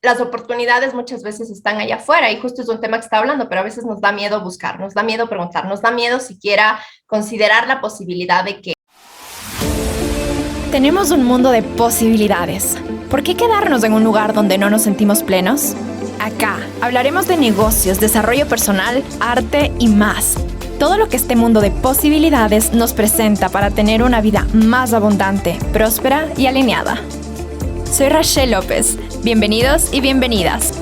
las oportunidades muchas veces están allá afuera y justo es un tema que está hablando, pero a veces nos da miedo buscar, nos da miedo preguntar, nos da miedo siquiera considerar la posibilidad de que tenemos un mundo de posibilidades. ¿Por qué quedarnos en un lugar donde no nos sentimos plenos? Acá hablaremos de negocios, desarrollo personal, arte y más. Todo lo que este mundo de posibilidades nos presenta para tener una vida más abundante, próspera y alineada. Soy Rachel López. Bienvenidos y bienvenidas.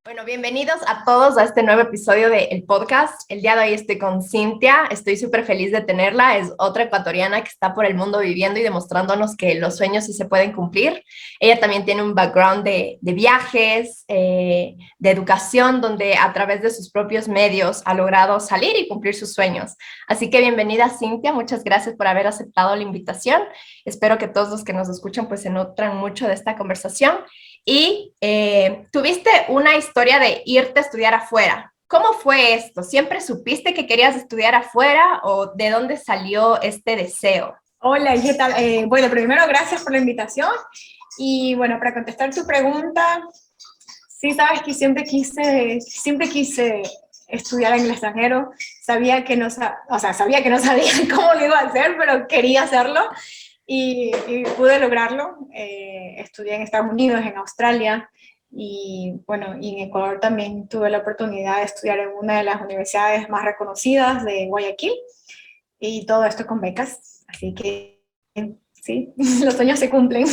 Bueno, bienvenidos a todos a este nuevo episodio del podcast. El día de hoy estoy con Cintia, estoy súper feliz de tenerla. Es otra ecuatoriana que está por el mundo viviendo y demostrándonos que los sueños sí se pueden cumplir. Ella también tiene un background de viajes, de educación, donde a través de sus propios medios ha logrado salir y cumplir sus sueños. Así que bienvenida, Cintia, muchas gracias por haber aceptado la invitación. Espero que todos los que nos escuchan pues se nutran mucho de esta conversación. Y tuviste una historia de irte a estudiar afuera. ¿Cómo fue esto? ¿Siempre supiste que querías estudiar afuera o de dónde salió este deseo? Hola, ¿qué tal? Bueno, primero gracias por la invitación y bueno, para contestar tu pregunta, sí sabes que siempre quise estudiar en el extranjero, sabía que no, sabía que no sabía cómo lo iba a hacer, pero quería hacerlo y pude lograrlo. Estudié en Estados Unidos, en Australia y bueno, y en Ecuador también tuve la oportunidad de estudiar en una de las universidades más reconocidas de Guayaquil y todo esto con becas, así que sí, los sueños se cumplen.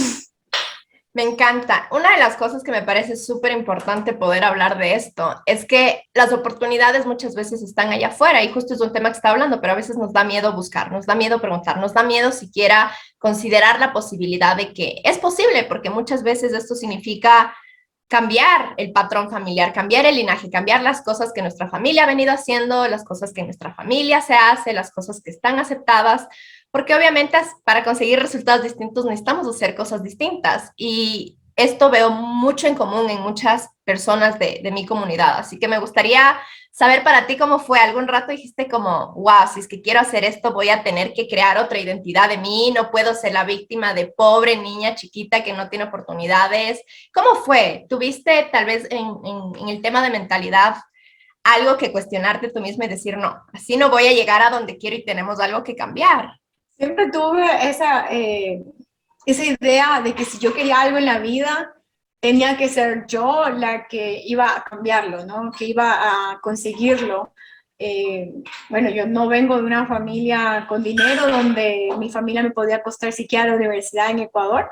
Me encanta. Una de las cosas que me parece súper importante poder hablar de esto es que las oportunidades muchas veces están allá afuera y justo es un tema que está hablando, pero a veces nos da miedo buscar, nos da miedo preguntar, nos da miedo siquiera considerar la posibilidad de que es posible, porque muchas veces esto significa cambiar el patrón familiar, cambiar el linaje, cambiar las cosas que nuestra familia ha venido haciendo, las cosas que nuestra familia se hace, las cosas que están aceptadas, porque obviamente para conseguir resultados distintos necesitamos hacer cosas distintas y esto veo mucho en común en muchas personas de mi comunidad, así que me gustaría saber para ti cómo fue. Algún rato dijiste como, wow, si es que quiero hacer esto, voy a tener que crear otra identidad de mí, no puedo ser la víctima de pobre niña chiquita que no tiene oportunidades. ¿Cómo fue? ¿Tuviste tal vez en el tema de mentalidad algo que cuestionarte tú misma y decir, no, así no voy a llegar a donde quiero y tenemos algo que cambiar? Siempre tuve esa idea de que si yo quería algo en la vida, tenía que ser yo la que iba a cambiarlo, ¿no? Que iba a conseguirlo. Eh, bueno, yo no vengo de una familia con dinero donde mi familia me podía costar siquiera la universidad en Ecuador.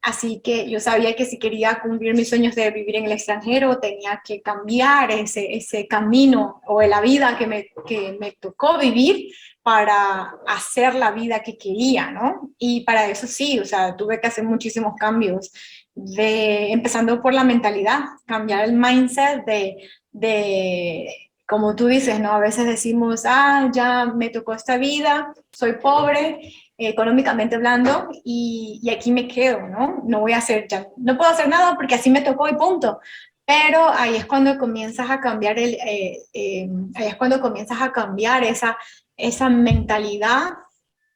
Así que yo sabía que si quería cumplir mis sueños de vivir en el extranjero, tenía que cambiar ese camino o la vida que me tocó vivir para hacer la vida que quería, ¿no? Y para eso sí, o sea, tuve que hacer muchísimos cambios, empezando por la mentalidad, cambiar el mindset como tú dices, ¿no? A veces decimos, ya me tocó esta vida, soy pobre, económicamente hablando, y aquí me quedo, ¿no? No voy a hacer, ya, no puedo hacer nada porque así me tocó y punto. Pero ahí es cuando comienzas a cambiar ahí es cuando comienzas a cambiar esa mentalidad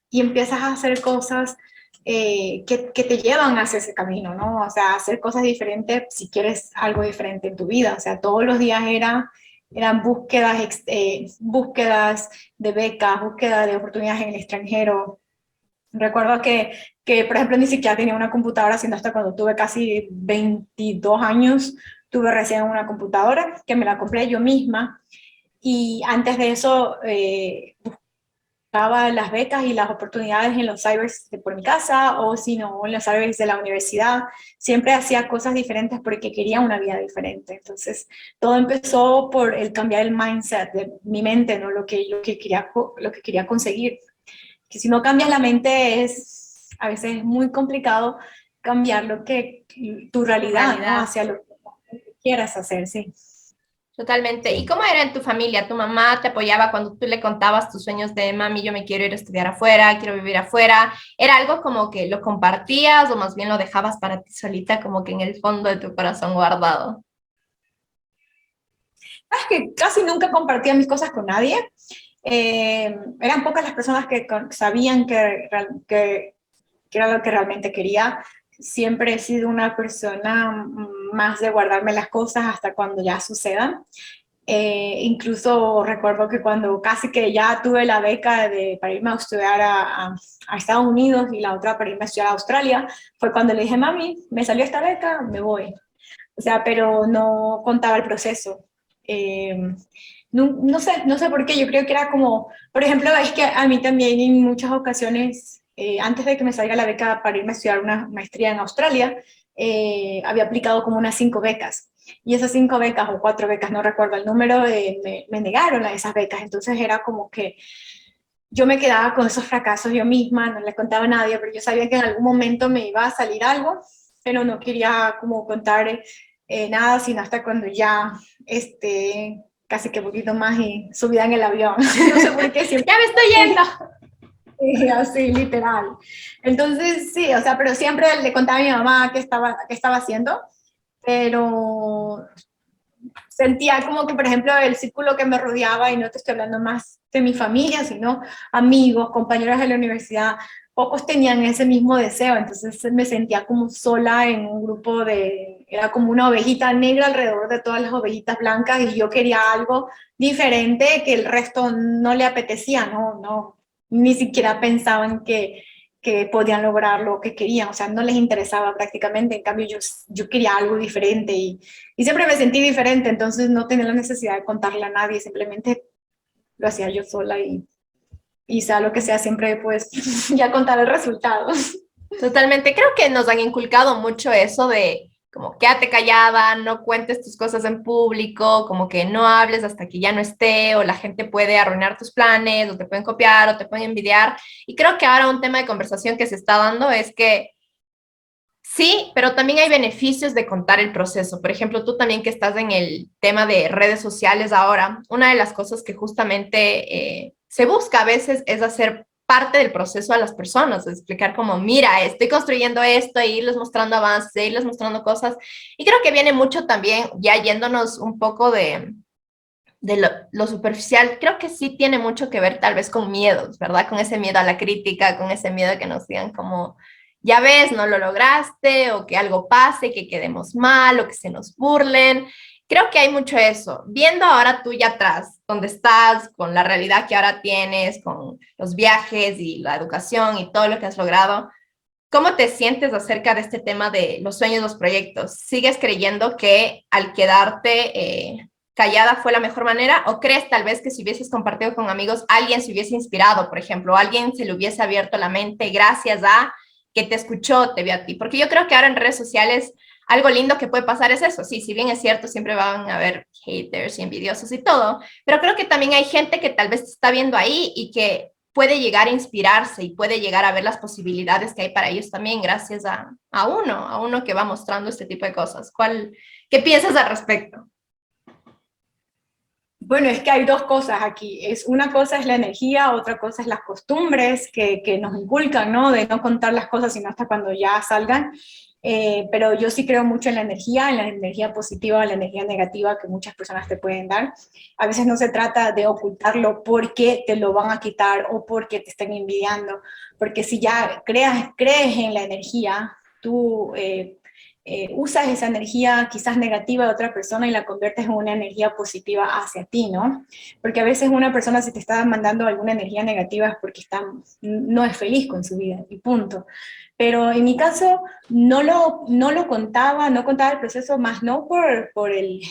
y empiezas a hacer cosas que te llevan hacia ese camino, ¿no? O sea, hacer cosas diferentes si quieres algo diferente en tu vida. O sea, todos los días eran búsquedas de becas, búsquedas de oportunidades en el extranjero. Recuerdo por ejemplo, ni siquiera tenía una computadora, sino hasta cuando tuve casi 22 años, tuve recién una computadora que me la compré yo misma. Y antes de eso, buscaba las becas y las oportunidades en los cybers por mi casa o si no, en los cybers de la universidad. Siempre hacía cosas diferentes porque quería una vida diferente. Entonces, todo empezó por el cambiar el mindset de mi mente, ¿no? Lo que quería conseguir. Que si no cambias la mente a veces es muy complicado cambiar tu Tu realidad, ¿no? realidad. Hacia lo que quieras hacer, sí. Totalmente. ¿Y cómo era en tu familia? ¿Tu mamá te apoyaba cuando tú le contabas tus sueños de mami, yo me quiero ir a estudiar afuera, quiero vivir afuera? ¿Era algo como que lo compartías o más bien lo dejabas para ti solita, como que en el fondo de tu corazón guardado? Es que casi nunca compartía mis cosas con nadie. Eran pocas las personas que sabían que era lo que realmente quería. siempre he sido una persona más de guardarme las cosas hasta cuando ya sucedan. Incluso recuerdo que cuando casi que ya tuve la beca para irme a estudiar a Estados Unidos y la otra para irme a estudiar a Australia, fue cuando le dije, mami, me salió esta beca, me voy. O sea, pero no contaba el proceso. Eh, no sé por qué, yo creo que era como, por ejemplo, es que a mí también en muchas ocasiones, antes de que me salga la beca para irme a estudiar una maestría en Australia, había aplicado como unas 5 becas. Y esas 5 becas o 4 becas, no recuerdo el número, me negaron a esas becas. Entonces era como que yo me quedaba con esos fracasos yo misma, no le contaba a nadie, pero yo sabía que en algún momento me iba a salir algo, pero no quería como contar nada, sino hasta cuando ya, casi que un poquito más y subida en el avión. No sé por qué siempre. ¡Ya me estoy yendo! Así, literal. Entonces, sí, o sea, pero siempre le contaba a mi mamá qué estaba haciendo, pero sentía como que, por ejemplo, el círculo que me rodeaba, y no te estoy hablando más de mi familia, sino amigos, compañeros de la universidad, pocos tenían ese mismo deseo, entonces me sentía como sola en un grupo era como una ovejita negra alrededor de todas las ovejitas blancas, y yo quería algo diferente que el resto no le apetecía, no, ni siquiera pensaban que podían lograr lo que querían, o sea, no les interesaba prácticamente, en cambio yo quería algo diferente y siempre me sentí diferente, entonces no tenía la necesidad de contarle a nadie, simplemente lo hacía yo sola y sea lo que sea, siempre pues ya contar el resultado. Totalmente, creo que nos han inculcado mucho eso de como quédate callada, no cuentes tus cosas en público, como que no hables hasta que ya no esté, o la gente puede arruinar tus planes, o te pueden copiar, o te pueden envidiar. Y creo que ahora un tema de conversación que se está dando es que sí, pero también hay beneficios de contar el proceso. Por ejemplo, tú también que estás en el tema de redes sociales ahora, una de las cosas que justamente se busca a veces es hacer parte del proceso a las personas, explicar como, mira, estoy construyendo esto, e irles mostrando avances, e irles mostrando cosas. Y creo que viene mucho también, ya yéndonos un poco de lo superficial, creo que sí tiene mucho que ver tal vez con miedos, ¿verdad? Con ese miedo a la crítica, con ese miedo a que nos digan como, ya ves, no lo lograste, o que algo pase, que quedemos mal, o que se nos burlen. Creo que hay mucho eso. Viendo ahora tú ya atrás, donde estás, con la realidad que ahora tienes, con los viajes y la educación y todo lo que has logrado, ¿cómo te sientes acerca de este tema de los sueños, los proyectos? ¿Sigues creyendo que al quedarte callada fue la mejor manera? ¿O crees tal vez que si hubieses compartido con amigos, alguien se hubiese inspirado, por ejemplo, alguien se le hubiese abierto la mente gracias a que te escuchó, te vio a ti? Porque yo creo que ahora en redes sociales algo lindo que puede pasar es eso. Sí, si bien es cierto, siempre van a haber haters y envidiosos y todo, pero creo que también hay gente que tal vez te está viendo ahí y que puede llegar a inspirarse y puede llegar a ver las posibilidades que hay para ellos también gracias a uno que va mostrando este tipo de cosas. ¿Qué piensas al respecto? Bueno, es que hay dos cosas aquí. Una cosa es la energía, otra cosa es las costumbres que nos inculcan, ¿no? De no contar las cosas sino hasta cuando ya salgan. Pero yo sí creo mucho en la energía positiva, en la energía negativa que muchas personas te pueden dar. A veces no se trata de ocultarlo porque te lo van a quitar o porque te están envidiando, porque si ya crees en la energía, tú usas esa energía quizás negativa de otra persona y la conviertes en una energía positiva hacia ti, ¿no? Porque a veces una persona si te está mandando alguna energía negativa es porque no es feliz con su vida y punto. Pero en mi caso no contaba el proceso más no por el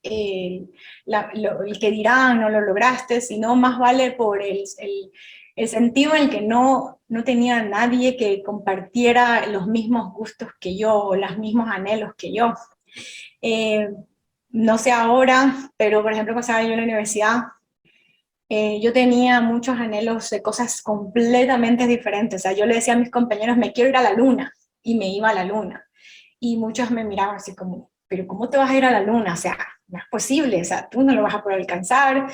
que dirán, no lo lograste, sino más vale por el sentido en el que no tenía nadie que compartiera los mismos gustos que yo, o los mismos anhelos que yo. Eh, no sé ahora, pero por ejemplo cuando estaba yo en la universidad, yo tenía muchos anhelos de cosas completamente diferentes. O sea, yo le decía a mis compañeros, me quiero ir a la luna, y me iba a la luna. Y muchos me miraban así como, pero ¿cómo te vas a ir a la luna? O sea, no es posible, o sea, tú no lo vas a poder alcanzar,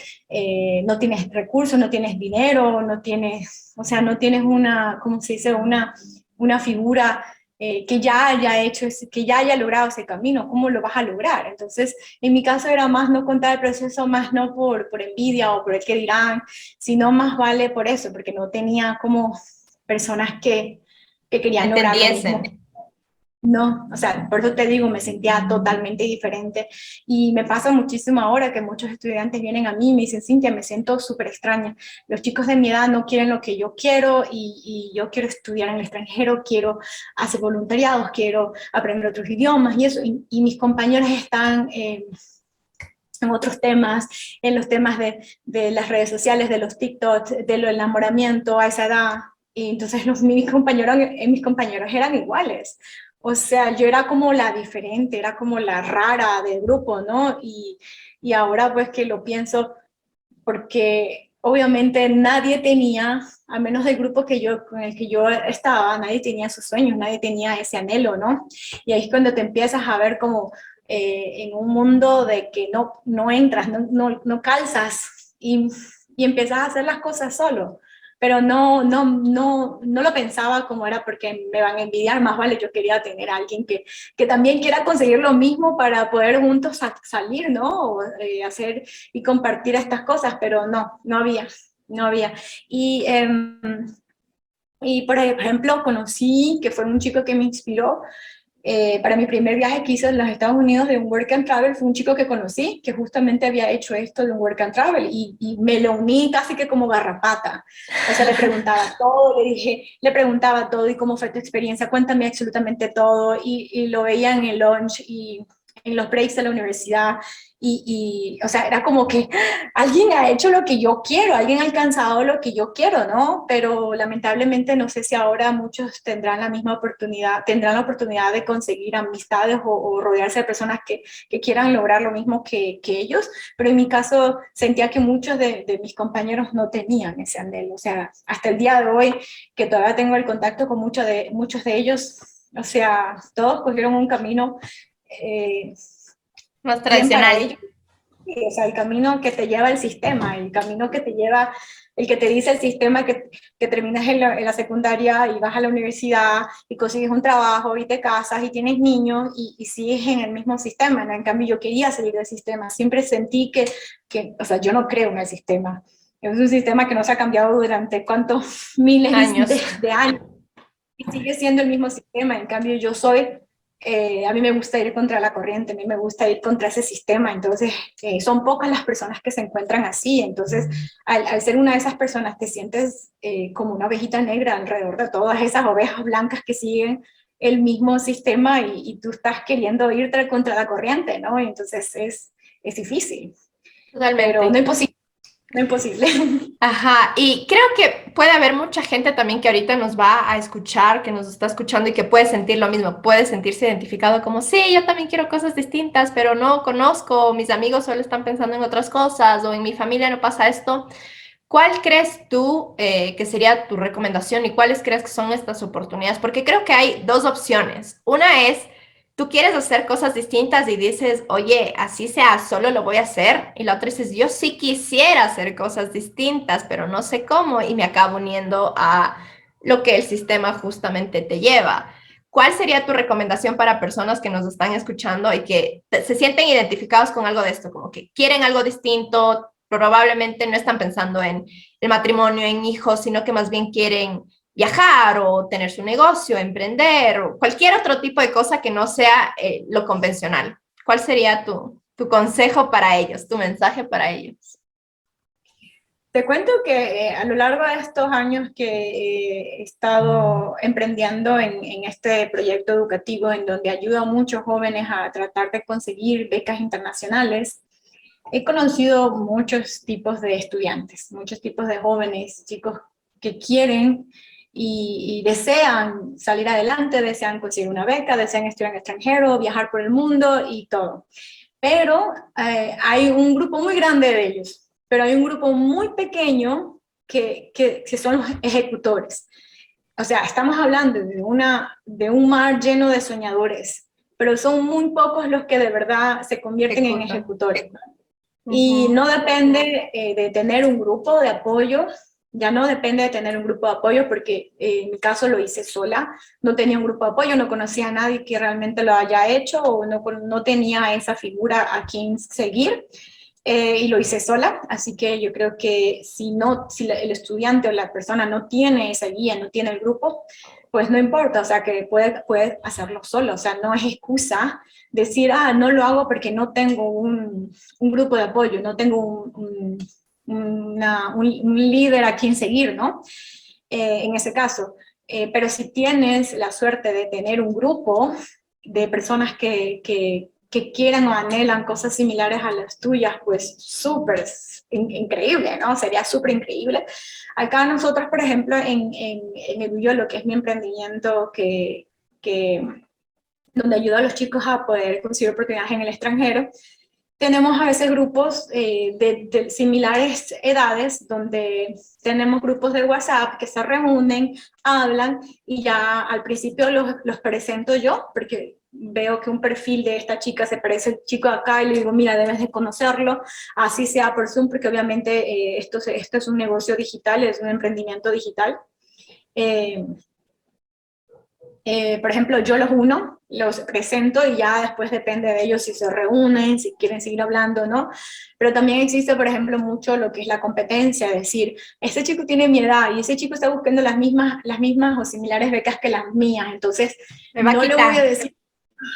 no tienes recursos, no tienes dinero, no tienes, o sea, no tienes una, ¿cómo se dice? Una figura que ya haya hecho, que ya haya logrado ese camino, ¿cómo lo vas a lograr? Entonces, en mi caso era más no contar el proceso, más no por envidia o por el que dirán, sino más vale por eso, porque no tenía como personas que querían lograr lo mismo. Entendiesen. no, o sea, por eso te digo, me sentía totalmente diferente y me pasa muchísimo ahora que muchos estudiantes vienen a mí y me dicen, Cintia, me siento súper extraña, los chicos de mi edad no quieren lo que yo quiero y yo quiero estudiar en el extranjero, quiero hacer voluntariados, quiero aprender otros idiomas y eso, y mis compañeros están en otros temas, en los temas de las redes sociales, de los TikToks, de lo enamoramiento a esa edad. Y entonces mis compañeros eran iguales. O sea, yo era como la diferente, era como la rara del grupo, ¿no? Y ahora pues que lo pienso, porque obviamente nadie tenía, a menos del grupo con el que yo estaba, nadie tenía sus sueños, nadie tenía ese anhelo, ¿no? Y ahí es cuando te empiezas a ver como en un mundo de que no entras, no calzas y empiezas a hacer las cosas solo. Pero no lo pensaba como era porque me van a envidiar, más vale yo quería tener a alguien que también quiera conseguir lo mismo para poder juntos salir, ¿no? O, hacer y compartir estas cosas, pero no había. Y, y por ejemplo, conocí, que fue un chico que me inspiró, para mi primer viaje que hice en los Estados Unidos de un work and travel, fue un chico que conocí, que justamente había hecho esto de un work and travel, y me lo uní casi que como garrapata. O sea, le preguntaba todo, le preguntaba todo, y cómo fue tu experiencia, cuéntame absolutamente todo, y lo veía en el lunch, y en los breaks de la universidad, o sea, era como que alguien ha hecho lo que yo quiero, alguien ha alcanzado lo que yo quiero, ¿no? Pero lamentablemente no sé si ahora muchos tendrán tendrán la oportunidad de conseguir amistades o rodearse de personas que quieran lograr lo mismo que ellos, pero en mi caso sentía que muchos de mis compañeros no tenían ese anhelo, o sea, hasta el día de hoy, que todavía tengo el contacto con muchos de ellos, o sea, todos cogieron un camino Más bien para tradicional. ellos. Sí, o sea, el camino que te lleva el sistema, el camino que te lleva, el que te dice el sistema que terminas en la secundaria y vas a la universidad y consigues un trabajo y te casas y tienes niños y sigues en el mismo sistema, ¿no? En cambio, yo quería salir del sistema. Siempre sentí o sea, yo no creo en el sistema. Es un sistema que no se ha cambiado durante cuántos miles Años. de años y sigue siendo el mismo sistema. En cambio, a mí me gusta ir contra la corriente, a mí me gusta ir contra ese sistema, entonces son pocas las personas que se encuentran así, entonces al ser una de esas personas te sientes como una ovejita negra alrededor de todas esas ovejas blancas que siguen el mismo sistema y tú estás queriendo irte contra la corriente, ¿no? Y entonces es difícil, pero Totalmente. no imposible. Ajá, y creo que puede haber mucha gente también que ahorita nos va a escuchar, que nos está escuchando y que puede sentir lo mismo, puede sentirse identificado como, sí, yo también quiero cosas distintas, pero no conozco, mis amigos solo están pensando en otras cosas o en mi familia no pasa esto. ¿Cuál crees tú que sería tu recomendación y cuáles crees que son estas oportunidades? Porque creo que hay dos opciones. Una es, tú quieres hacer cosas distintas y dices, oye, así sea, solo lo voy a hacer. Y la otra es, yo sí quisiera hacer cosas distintas, pero no sé cómo y me acabo uniendo a lo que el sistema justamente te lleva. ¿Cuál sería tu recomendación para personas que nos están escuchando y que se sienten identificados con algo de esto, como que quieren algo distinto, probablemente no están pensando en el matrimonio, en hijos, sino que más bien quieren viajar o tener su negocio, emprender o cualquier otro tipo de cosa que no sea lo convencional? ¿Cuál sería tu consejo para ellos, tu mensaje para ellos? Te cuento que a lo largo de estos años que he estado emprendiendo en este proyecto educativo en donde ayudo a muchos jóvenes a tratar de conseguir becas internacionales, he conocido muchos tipos de estudiantes, muchos tipos de jóvenes, chicos que quieren y desean salir adelante, desean conseguir una beca, desean estudiar en extranjero, viajar por el mundo y todo. Pero hay un grupo muy grande de ellos, pero hay un grupo muy pequeño que son los ejecutores. O sea, estamos hablando de un mar lleno de soñadores, pero son muy pocos los que de verdad se convierten en Ejecuta. ejecutores. Y Ujú. no depende de tener un grupo de apoyo, ya no depende de tener un grupo de apoyo porque en mi caso lo hice sola, no tenía un grupo de apoyo, no conocía a nadie que realmente lo haya hecho o no tenía esa figura a quien seguir y lo hice sola, así que yo creo que si el estudiante o la persona no tiene esa guía, no tiene el grupo, pues no importa, o sea, que puede hacerlo solo, o sea, no es excusa decir, no lo hago porque no tengo un grupo de apoyo, no tengo un líder a quien seguir, ¿no? En ese caso. Pero si tienes la suerte de tener un grupo de personas que quieran o anhelan cosas similares a las tuyas, pues súper increíble, ¿no? Sería súper increíble. Acá nosotros, por ejemplo, en el Uyolo, que es mi emprendimiento donde ayuda a los chicos a poder conseguir oportunidades en el extranjero, tenemos a veces grupos de similares edades, donde tenemos grupos de WhatsApp que se reúnen, hablan, y ya al principio los presento yo, porque veo que un perfil de esta chica se parece al chico de acá, y le digo, mira, debes de conocerlo, así sea por Zoom, porque obviamente esto es un negocio digital, es un emprendimiento digital. Por ejemplo, yo los uno, los presento y ya después depende de ellos si se reúnen, si quieren seguir hablando o no. Pero también existe, por ejemplo, mucho lo que es la competencia, es decir, este chico tiene mi edad y ese chico está buscando las mismas o similares becas que las mías, entonces Me va a no le quitar. voy a decir,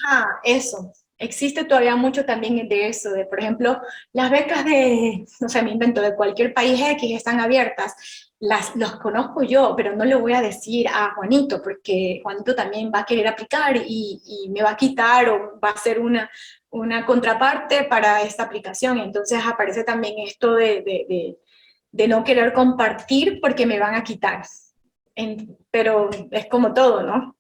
ajá, eso. Existe todavía mucho también de eso, de por ejemplo, las becas de, no sé, me invento, de cualquier país X están abiertas, los conozco yo, pero no le voy a decir a Juanito, porque Juanito también va a querer aplicar y me va a quitar o va a ser una contraparte para esta aplicación. Entonces aparece también esto de no querer compartir porque me van a quitar. Pero es como todo, ¿no?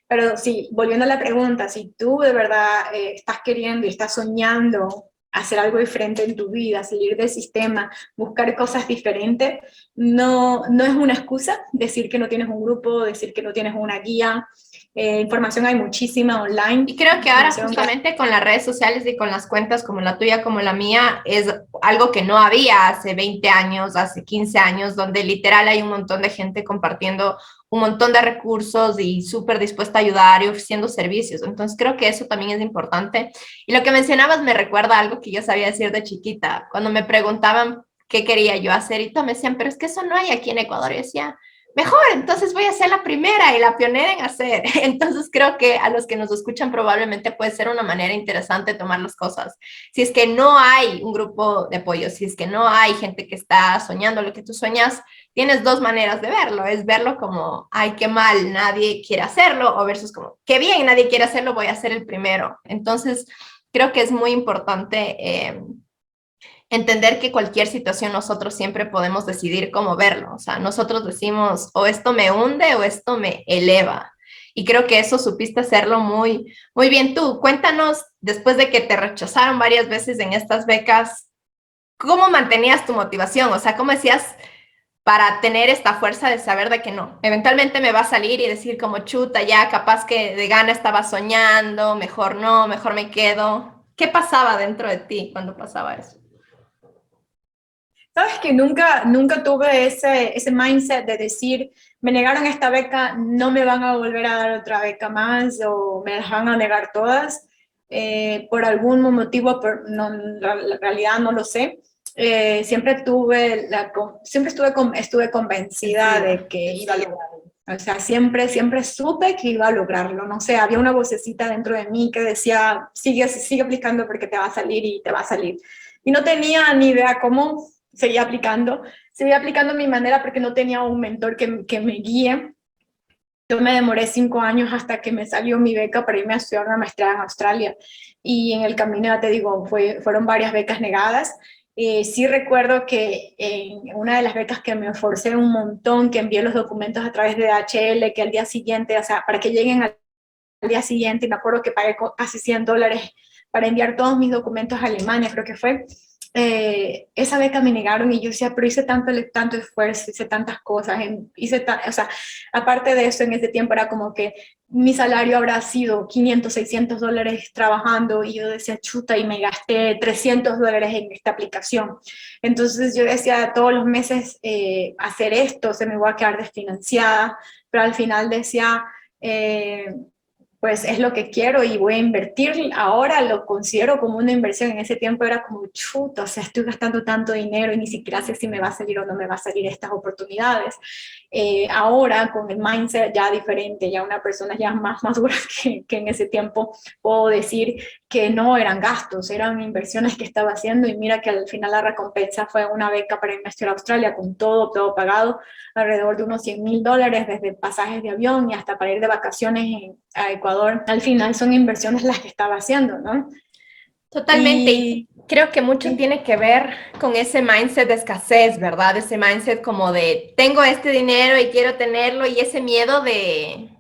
Pero sí, volviendo a la pregunta, si tú de verdad estás queriendo y estás soñando hacer algo diferente en tu vida, salir del sistema, buscar cosas diferentes, no es una excusa decir que no tienes un grupo, decir que no tienes una guía. Información hay muchísima online. Y creo que ahora justamente con las redes sociales y con las cuentas como la tuya, como la mía, es algo que no había hace 20 años, hace 15 años, donde literal hay un montón de gente compartiendo un montón de recursos y súper dispuesta a ayudar y ofreciendo servicios. Entonces creo que eso también es importante. Y lo que mencionabas me recuerda a algo que yo sabía decir de chiquita. Cuando me preguntaban qué quería yo hacer y todos me decían, pero es que eso no hay aquí en Ecuador. Y yo decía, mejor, entonces voy a ser la primera y la pionera en hacer. Entonces creo que a los que nos escuchan probablemente puede ser una manera interesante de tomar las cosas. Si es que no hay un grupo de apoyo, si es que no hay gente que está soñando lo que tú sueñas, tienes dos maneras de verlo. Es verlo como, ay, qué mal, nadie quiere hacerlo, o versus como, qué bien, nadie quiere hacerlo, voy a ser el primero. Entonces creo que es muy importante entender que cualquier situación nosotros siempre podemos decidir cómo verlo. O sea, nosotros decimos, o esto me hunde o esto me eleva. Y creo que eso supiste hacerlo muy, muy bien tú. Cuéntanos, después de que te rechazaron varias veces en estas becas, ¿cómo mantenías tu motivación? O sea, ¿cómo decías para tener esta fuerza de saber de que no? Eventualmente me va a salir y decir como chuta, ya capaz que de gana estaba soñando, mejor no, mejor me quedo. ¿Qué pasaba dentro de ti cuando pasaba eso? Sabes que nunca tuve ese mindset de decir, me negaron esta beca, no me van a volver a dar otra beca más o me las van a negar todas. Por algún motivo, no, la realidad no lo sé. Estuve convencida de que iba a lograrlo. O sea, siempre supe que iba a lograrlo. No sé, había una vocecita dentro de mí que decía, sigue aplicando porque te va a salir y te va a salir. Y no tenía ni idea cómo seguía aplicando a mi manera porque no tenía un mentor que me guíe. Yo me demoré 5 años hasta que me salió mi beca para irme a estudiar una maestría en Australia. Y en el camino, ya te digo, fueron varias becas negadas. Sí recuerdo que en una de las becas que me esforcé un montón, que envié los documentos a través de DHL, que al día siguiente, o sea, para que lleguen al día siguiente, y me acuerdo que pagué casi $100 para enviar todos mis documentos a Alemania, creo que fue. Esa beca me negaron y yo decía, pero hice tanto esfuerzo, hice tantas cosas, o sea, aparte de eso, en ese tiempo era como que mi salario habrá sido $500, $600 trabajando y yo decía, chuta, y me gasté $300 en esta aplicación. Entonces yo decía, todos los meses hacer esto, se me va a quedar desfinanciada, pero al final decía, pues es lo que quiero y voy a invertir. Ahora lo considero como una inversión. En ese tiempo era como, chuta, o sea, estoy gastando tanto dinero y ni siquiera sé si me va a salir o no me va a salir estas oportunidades. ahora con el mindset ya diferente, ya una persona ya más madura que en ese tiempo, puedo decir que no eran gastos, eran inversiones que estaba haciendo y mira que al final la recompensa fue una beca para irme a estudiar a Australia con todo pagado, alrededor de unos $100,000 desde pasajes de avión y hasta para ir de vacaciones a Ecuador. Al final son inversiones las que estaba haciendo, ¿no? Totalmente, y creo que mucho tiene que ver con ese mindset de escasez, ¿verdad? Ese mindset como de tengo este dinero y quiero tenerlo y ese miedo de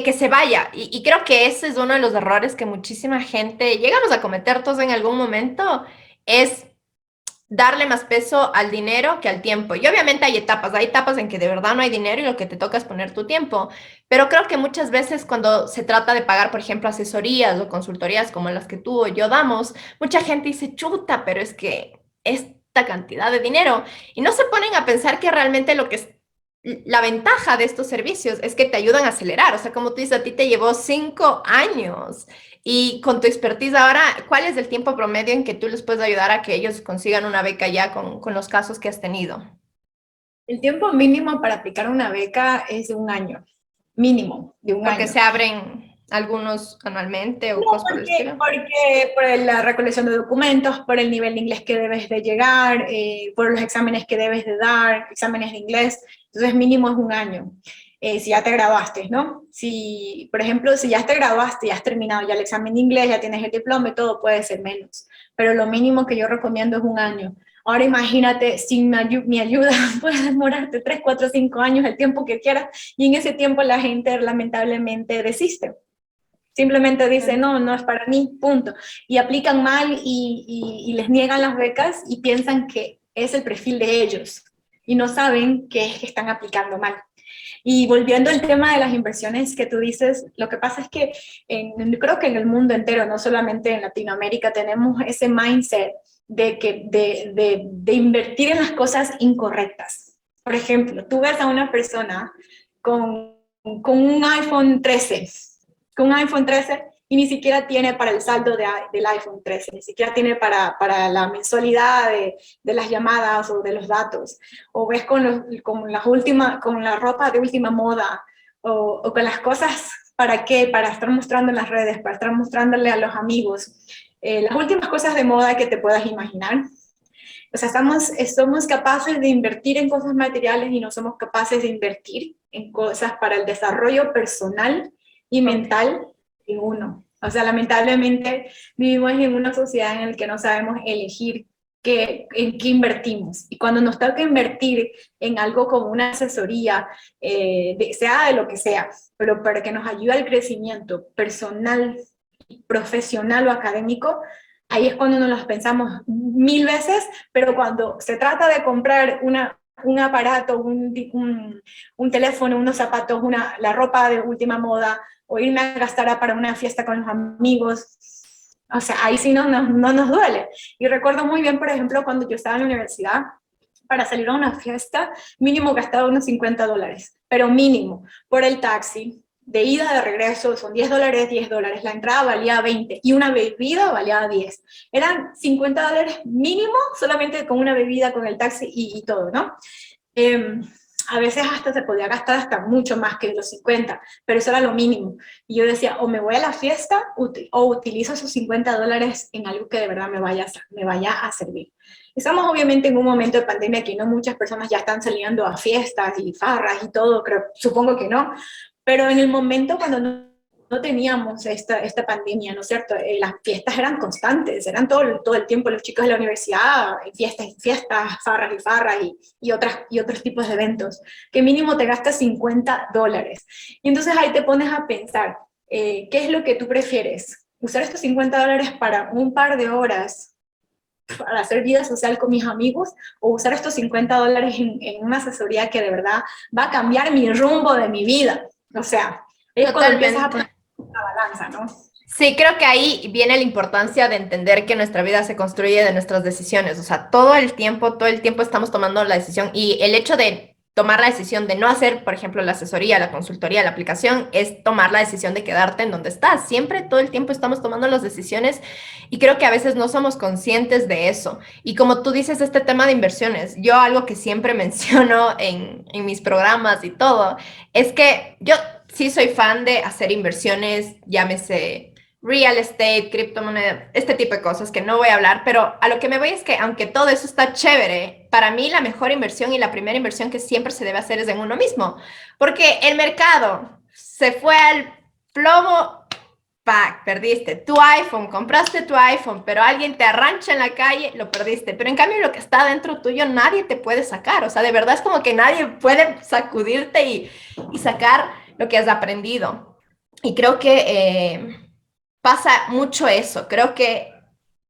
que se vaya. Y creo que ese es uno de los errores que muchísima gente llegamos a cometer todos en algún momento, es darle más peso al dinero que al tiempo. Y obviamente hay etapas en que de verdad no hay dinero y lo que te toca es poner tu tiempo. Pero creo que muchas veces cuando se trata de pagar, por ejemplo, asesorías o consultorías como las que tú o yo damos, mucha gente dice, chuta, pero es que esta cantidad de dinero. Y no se ponen a pensar que realmente lo que es la ventaja de estos servicios es que te ayudan a acelerar. O sea, como tú dices, a ti te llevó 5 años. Y con tu expertise ahora, ¿cuál es el tiempo promedio en que tú les puedes ayudar a que ellos consigan una beca ya con los casos que has tenido? El tiempo mínimo para aplicar una beca es de un año, mínimo de un Porque año. se abren algunos anualmente o No, cosas por el estilo. porque por la recolección de documentos, por el nivel de inglés que debes de llegar, por los exámenes que debes de dar, exámenes de inglés, entonces mínimo es un año. Si ya te graduaste, ¿no? Si, por ejemplo, si ya te graduaste, ya has terminado ya el examen de inglés, ya tienes el diploma y todo, puede ser menos. Pero lo mínimo que yo recomiendo es un año. Ahora imagínate, sin mi ayuda, puedes demorarte 3, 4, 5 años, el tiempo que quieras, y en ese tiempo la gente lamentablemente desiste. Simplemente dice, no, no es para mí, punto. Y aplican mal y les niegan las becas y piensan que es el perfil de ellos y no saben que es que están aplicando mal. Y volviendo al tema de las inversiones que tú dices, lo que pasa es que creo que en el mundo entero, no solamente en Latinoamérica, tenemos ese mindset de invertir en las cosas incorrectas. Por ejemplo, tú ves a una persona con un iPhone 13, con un iPhone 13 y ni siquiera tiene para el saldo del iPhone 13, ni siquiera tiene para la mensualidad de las llamadas o de los datos, o ves con la ropa de última moda, o con las cosas, ¿para qué? Para estar mostrando en las redes, para estar mostrándole a los amigos, las últimas cosas de moda que te puedas imaginar. O sea, somos capaces de invertir en cosas materiales y no somos capaces de invertir en cosas para el desarrollo personal y mental en uno. O sea, lamentablemente vivimos en una sociedad en la que no sabemos elegir en qué invertimos. Y cuando nos toca invertir en algo como una asesoría, sea de lo que sea, pero para que nos ayude al crecimiento personal, profesional o académico, ahí es cuando nos las pensamos 1000 veces, pero cuando se trata de comprar un aparato, un teléfono, unos zapatos, la ropa de última moda, o irme a gastar para una fiesta con los amigos, o sea, ahí sí no nos duele. Y recuerdo muy bien, por ejemplo, cuando yo estaba en la universidad, para salir a una fiesta, mínimo gastaba unos $50, pero mínimo, por el taxi, de ida, de regreso, son $10, $10, la entrada valía 20 y una bebida valía 10. Eran $50 mínimo solamente con una bebida, con el taxi y todo, ¿no? A veces hasta se podía gastar hasta mucho más que los 50, pero eso era lo mínimo. Y yo decía, o me voy a la fiesta o utilizo esos $50 en algo que de verdad me vaya a servir. Estamos obviamente en un momento de pandemia que no muchas personas ya están saliendo a fiestas y farras y todo, supongo que no, pero en el momento cuando no teníamos esta pandemia, ¿no es cierto? Las fiestas eran constantes, eran todo el tiempo los chicos de la universidad, fiestas, farras y farras y otros tipos de eventos, que mínimo te gastas $50. Y entonces ahí te pones a pensar, ¿qué es lo que tú prefieres? ¿Usar estos $50 para un par de horas para hacer vida social con mis amigos o usar estos $50 en una asesoría que de verdad va a cambiar mi rumbo de mi vida? O sea, es cuando empiezas a poner la balanza, ¿no? Sí, creo que ahí viene la importancia de entender que nuestra vida se construye de nuestras decisiones. O sea, todo el tiempo estamos tomando la decisión y el hecho de tomar la decisión de no hacer, por ejemplo, la asesoría, la consultoría, la aplicación, es tomar la decisión de quedarte en donde estás. Siempre, todo el tiempo estamos tomando las decisiones y creo que a veces no somos conscientes de eso. Y como tú dices, este tema de inversiones, yo algo que siempre menciono en mis programas y todo, es que yo sí soy fan de hacer inversiones, llámese real estate, criptomoneda, este tipo de cosas que no voy a hablar, pero a lo que me voy es que aunque todo eso está chévere, para mí la mejor inversión y la primera inversión que siempre se debe hacer es en uno mismo, porque el mercado se fue al plomo, pack, perdiste tu iPhone, compraste tu iPhone, pero alguien te arrancha en la calle, lo perdiste, pero en cambio lo que está dentro tuyo nadie te puede sacar, o sea, de verdad es como que nadie puede sacudirte y sacar lo que has aprendido. Y creo que pasa mucho eso. Creo que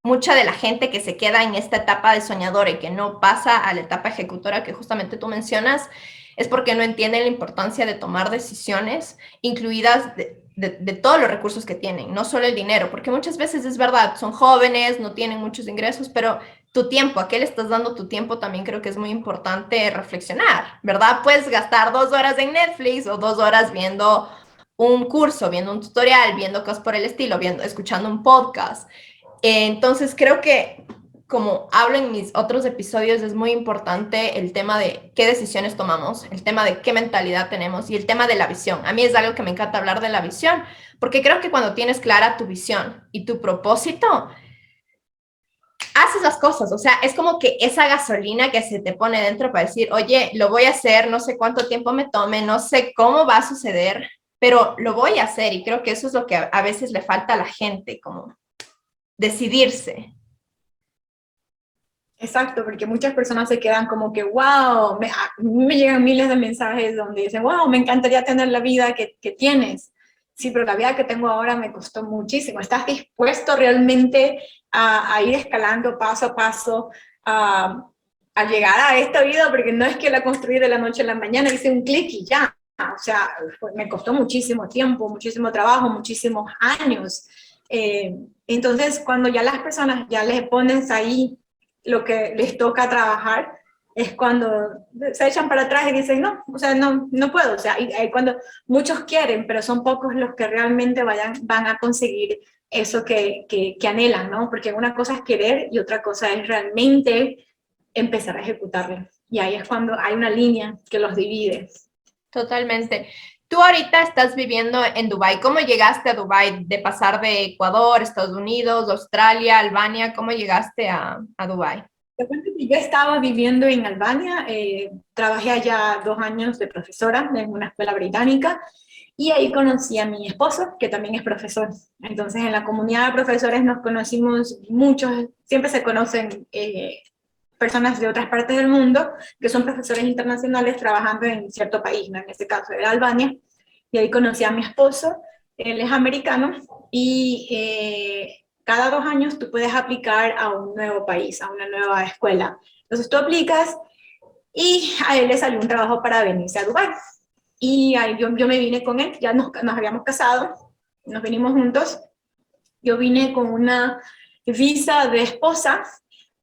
mucha de la gente que se queda en esta etapa de soñadora y que no pasa a la etapa ejecutora que justamente tú mencionas, es porque no entienden la importancia de tomar decisiones, incluidas de todos los recursos que tienen, no solo el dinero, porque muchas veces es verdad, son jóvenes, no tienen muchos ingresos, pero tu tiempo, ¿a qué le estás dando tu tiempo? También creo que es muy importante reflexionar, ¿verdad? Puedes gastar 2 horas en Netflix o 2 horas viendo un curso, viendo un tutorial, viendo cosas por el estilo, escuchando un podcast. Entonces creo que, como hablo en mis otros episodios, es muy importante el tema de qué decisiones tomamos, el tema de qué mentalidad tenemos y el tema de la visión. A mí es algo que me encanta hablar de la visión, porque creo que cuando tienes clara tu visión y tu propósito, haces las cosas, o sea, es como que esa gasolina que se te pone dentro para decir, oye, lo voy a hacer, no sé cuánto tiempo me tome, no sé cómo va a suceder, pero lo voy a hacer y creo que eso es lo que a veces le falta a la gente, como decidirse. Exacto, porque muchas personas se quedan como que, wow, me llegan miles de mensajes donde dicen, wow, me encantaría tener la vida que tienes. Sí, pero la vida que tengo ahora me costó muchísimo. ¿Estás dispuesto realmente a ir escalando paso a paso, a llegar a esta vida? Porque no es que la construí de la noche a la mañana, hice un clic y ya. O sea, me costó muchísimo tiempo, muchísimo trabajo, muchísimos años. Entonces, cuando ya las personas ya les pones ahí lo que les toca trabajar, es cuando se echan para atrás y dicen, no, o sea, no, no puedo. O sea, y cuando muchos quieren, pero son pocos los que realmente van a conseguir eso que anhelan, ¿no? Porque una cosa es querer y otra cosa es realmente empezar a ejecutarlo. Y ahí es cuando hay una línea que los divide. Totalmente. Tú ahorita estás viviendo en Dubái. ¿Cómo llegaste a Dubái? De pasar de Ecuador, Estados Unidos, Australia, Albania, ¿cómo llegaste a Dubái? Yo estaba viviendo en Albania, trabajé allá 2 años de profesora en una escuela británica y ahí conocí a mi esposo, que también es profesor. Entonces en la comunidad de profesores nos conocimos muchos, siempre se conocen personas de otras partes del mundo que son profesores internacionales trabajando en cierto país, ¿no? En este caso era Albania, y ahí conocí a mi esposo, él es americano, y cada 2 años tú puedes aplicar a un nuevo país, a una nueva escuela. Entonces tú aplicas y a él le salió un trabajo para venirse a Dubái. Y ahí yo me vine con él, ya nos habíamos casado, nos vinimos juntos. Yo vine con una visa de esposa,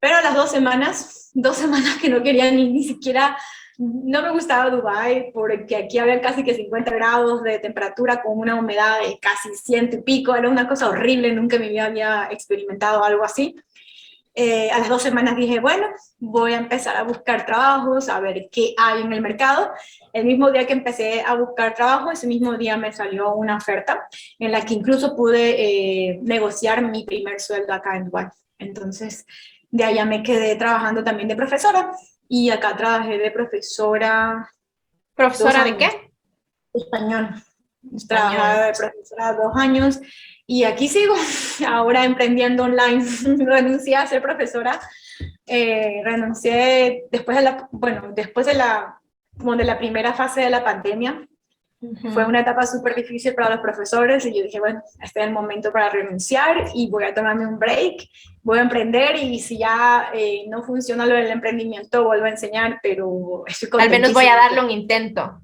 pero a las 2 semanas que no quería ni siquiera, no me gustaba Dubái, porque aquí había casi que 50 grados de temperatura con una humedad de casi 100 y pico, era una cosa horrible, nunca en mi vida había experimentado algo así. A las 2 semanas dije, bueno, voy a empezar a buscar trabajos, a ver qué hay en el mercado. El mismo día que empecé a buscar trabajo, ese mismo día me salió una oferta en la que incluso pude negociar mi primer sueldo acá en Dubái. Entonces, de allá me quedé trabajando también de profesora y acá trabajé de profesora. ¿Profesora de qué? Español. Trabajaba de profesora 2 años y aquí sigo, ahora emprendiendo online. Renuncié a ser profesora, renuncié después como de la primera fase de la pandemia. Fue una etapa súper difícil para los profesores y yo dije, bueno, este es el momento para renunciar y voy a tomarme un break, voy a emprender y si ya no funciona lo del emprendimiento, vuelvo a enseñar, pero estoy Al menos contentísima. voy a darle un intento.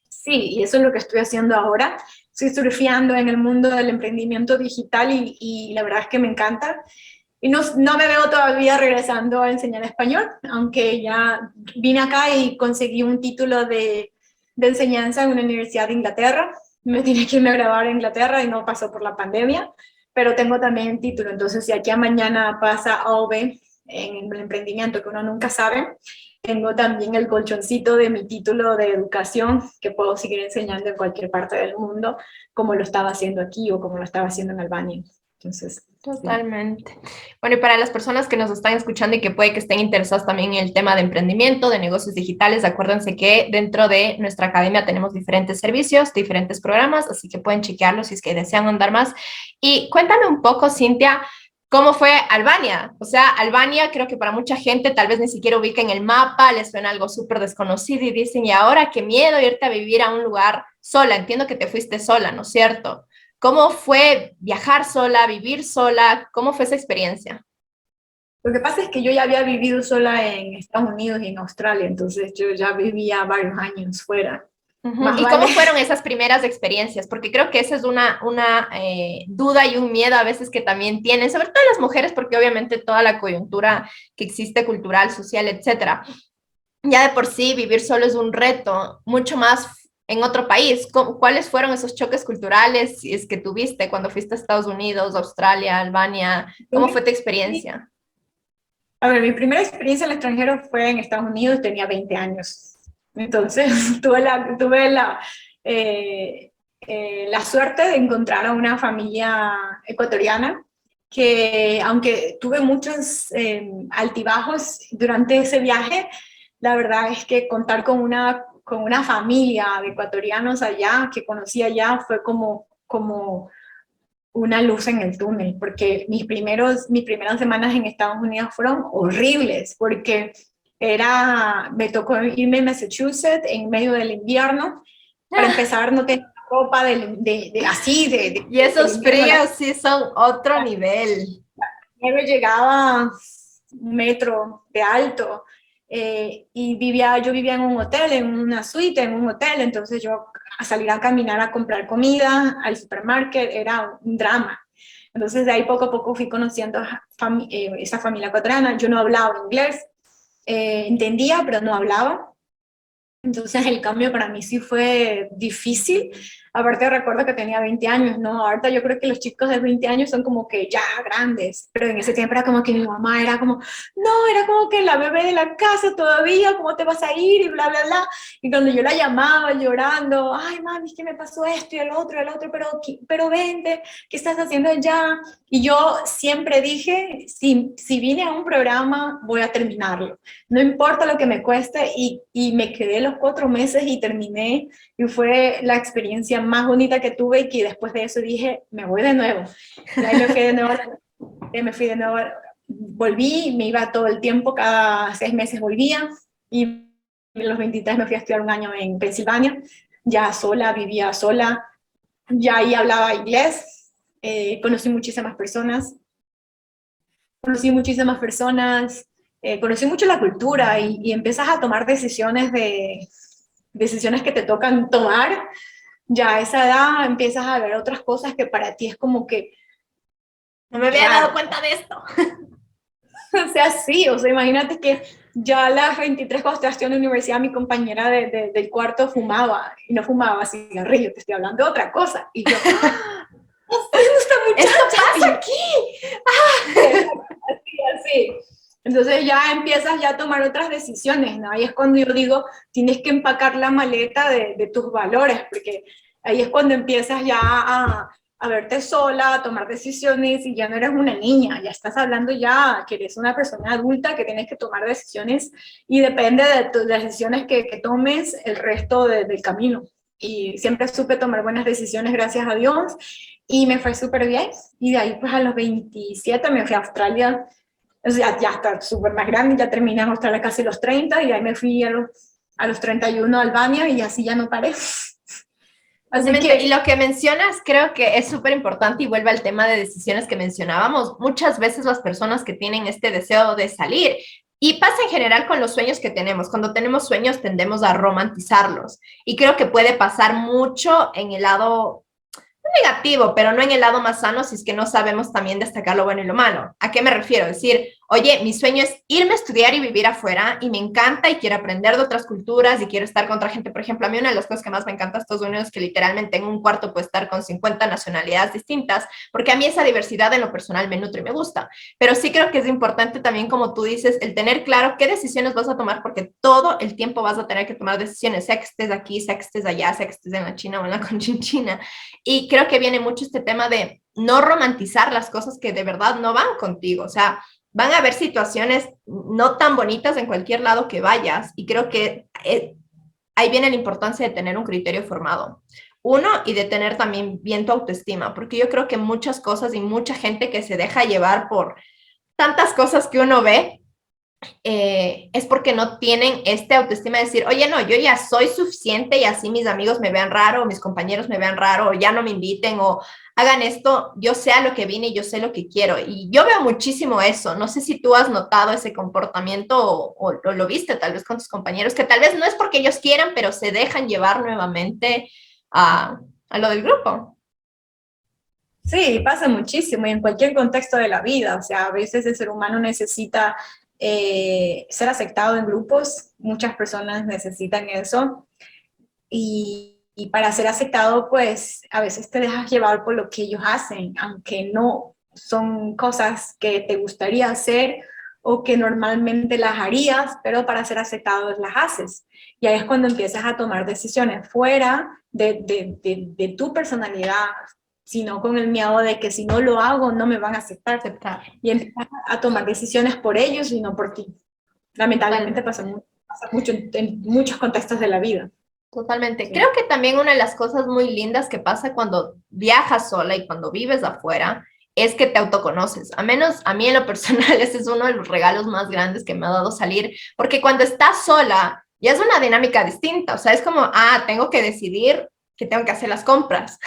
Sí, y eso es lo que estoy haciendo ahora. Estoy surfeando en el mundo del emprendimiento digital y la verdad es que me encanta. Y no me veo todavía regresando a enseñar español, aunque ya vine acá y conseguí un título de enseñanza en una universidad de Inglaterra. Me tenía que irme a grabar a Inglaterra y no pasó por la pandemia, pero tengo también el título. Entonces, si aquí a mañana pasa A o B en el emprendimiento, que uno nunca sabe, tengo también el colchoncito de mi título de educación, que puedo seguir enseñando en cualquier parte del mundo, como lo estaba haciendo aquí o como lo estaba haciendo en Albania. Entonces, Totalmente. Sí. Bueno, y para las personas que nos están escuchando y que puede que estén interesadas también en el tema de emprendimiento, de negocios digitales, acuérdense que dentro de nuestra academia tenemos diferentes servicios, diferentes programas, así que pueden chequearlos si es que desean andar más. Y cuéntame un poco, Cintia, ¿cómo fue Albania? O sea, Albania creo que para mucha gente tal vez ni siquiera ubica en el mapa, les suena algo súper desconocido y dicen, y ahora qué miedo irte a vivir a un lugar sola. Entiendo que te fuiste sola, ¿no es cierto? ¿Cómo fue viajar sola, vivir sola? ¿Cómo fue esa experiencia? lo que pasa es que yo ya había vivido sola en Estados Unidos y en Australia, entonces yo ya vivía varios años fuera. Más ¿Y cómo vale. fueron esas primeras experiencias? Porque creo que esa es una duda y un miedo a veces que también tienen, sobre todo las mujeres, porque obviamente toda la coyuntura que existe cultural, social, etcétera. Ya de por sí vivir solo es un reto, mucho más en otro país. ¿Cuáles fueron esos choques culturales, si es que tuviste cuando fuiste a Estados Unidos, Australia, Albania? ¿Cómo fue tu experiencia? A ver, mi primera experiencia en el extranjero fue en Estados Unidos, tenía 20 años. Entonces eh, la suerte de encontrar a una familia ecuatoriana que, aunque tuve muchos altibajos durante ese viaje, la verdad es que contar con una familia de ecuatorianos allá, que conocí allá, fue como una luz en el túnel, porque mis primeras semanas en Estados Unidos fueron horribles, porque me tocó irme a Massachusetts en medio del invierno. Para empezar, no tenía ropa Y del esos invierno. fríos sí son otro nivel. Nieve llegaba 1 metro de alto, y yo vivía en un hotel, en una suite, en un hotel, entonces yo a salir a caminar a comprar comida al supermercado era un drama. Entonces de ahí poco a poco fui conociendo esa familia ecuatoriana. Yo no hablaba inglés, entendía, pero no hablaba. Entonces el cambio para mí sí fue difícil. Aparte recuerdo que tenía 20 años, ¿no? Ahorita yo creo que los chicos de 20 años son como que ya grandes, pero en ese tiempo era como que mi mamá era como, no, era como que la bebé de la casa todavía, ¿cómo te vas a ir? Y bla, bla, bla. Y cuando yo la llamaba llorando, ay, mami, es que me pasó esto y el otro, pero vente, ¿qué estás haciendo allá? Y yo siempre dije, si vine a un programa, voy a terminarlo. No importa lo que me cueste, y me quedé los 4 meses y terminé, y fue la experiencia más bonita que tuve, y que después de eso dije, me voy de nuevo. Y ahí me fui de nuevo, volví, me iba todo el tiempo, cada 6 meses volvía, y a los 23 me fui a estudiar un año en Pensilvania, ya sola, vivía sola, ya ahí hablaba inglés, conocí muchísimas personas, conocí mucho la cultura, y empiezas a tomar decisiones que te tocan tomar. Ya a esa edad empiezas a ver otras cosas que para ti es como que, No me había dado cuenta de esto. o sea, sí, o sea, imagínate que ya a las 23 cuando estoy en la universidad, mi compañera del cuarto fumaba, y no fumaba cigarrillo, te estoy hablando de otra cosa, y yo, ¡ah! ¡Esta muchacha! ¿Esto pasa aquí? Así. Entonces ya empiezas ya a tomar otras decisiones, ¿no? Ahí es cuando yo digo, tienes que empacar la maleta de tus valores, porque ahí es cuando empiezas ya a verte sola, a tomar decisiones, y ya no eres una niña, ya estás hablando ya que eres una persona adulta, que tienes que tomar decisiones, y depende de las decisiones que tomes el resto del camino. Y siempre supe tomar buenas decisiones, gracias a Dios, y me fue súper bien. Y de ahí pues a los 27 me fui a Australia. O sea, ya está súper más grande, ya terminé en Australia casi los 30, y ahí me fui a los 31 a Albania, y así ya no paré. Y lo que mencionas creo que es súper importante y vuelve al tema de decisiones que mencionábamos. Muchas veces las personas que tienen este deseo de salir, y pasa en general con los sueños que tenemos, cuando tenemos sueños tendemos a romantizarlos, y creo que puede pasar mucho en el lado negativo, pero no en el lado más sano si es que no sabemos también destacar lo bueno y lo malo. ¿A qué me refiero? Decir, oye, mi sueño es irme a estudiar y vivir afuera y me encanta y quiero aprender de otras culturas y quiero estar con otra gente. Por ejemplo, a mí una de las cosas que más me encanta de Estados Unidos es que literalmente en un cuarto puedo estar con 50 nacionalidades distintas, porque a mí esa diversidad en lo personal me nutre y me gusta. Pero sí creo que es importante también, como tú dices, el tener claro qué decisiones vas a tomar, porque todo el tiempo vas a tener que tomar decisiones, sea que estés aquí, sea que estés allá, sea que estés en la China o en la Conchinchina. Y creo que viene mucho este tema de no romantizar las cosas que de verdad no van contigo. O sea, van a haber situaciones no tan bonitas en cualquier lado que vayas. Y creo que ahí viene la importancia de tener un criterio formado. Uno, y de tener también bien tu autoestima, porque yo creo que muchas cosas y mucha gente que se deja llevar por tantas cosas que uno ve, es porque no tienen este autoestima de decir, oye, no, yo ya soy suficiente y así mis amigos me vean raro, o mis compañeros me vean raro, o ya no me inviten, o hagan esto, yo sé a lo que vine y yo sé lo que quiero. Y yo veo muchísimo eso. No sé si tú has notado ese comportamiento o lo viste tal vez con tus compañeros, que tal vez no es porque ellos quieran, pero se dejan llevar nuevamente a lo del grupo. Sí, pasa muchísimo y en cualquier contexto de la vida. O sea, a veces el ser humano necesita ser aceptado en grupos. Muchas personas necesitan eso. Y para ser aceptado, pues a veces te dejas llevar por lo que ellos hacen, aunque no son cosas que te gustaría hacer o que normalmente las harías, pero para ser aceptado las haces. Y ahí es cuando empiezas a tomar decisiones fuera de tu personalidad, sino con el miedo de que si no lo hago no me van a aceptar. Y empiezas a tomar decisiones por ellos y no por ti. Lamentablemente pasa mucho en muchos contextos de la vida. Totalmente. Sí. Creo que también una de las cosas muy lindas que pasa cuando viajas sola y cuando vives afuera es que te autoconoces. A menos a mí en lo personal, ese es uno de los regalos más grandes que me ha dado salir, porque cuando estás sola ya es una dinámica distinta. O sea, es como, tengo que decidir que tengo que hacer las compras,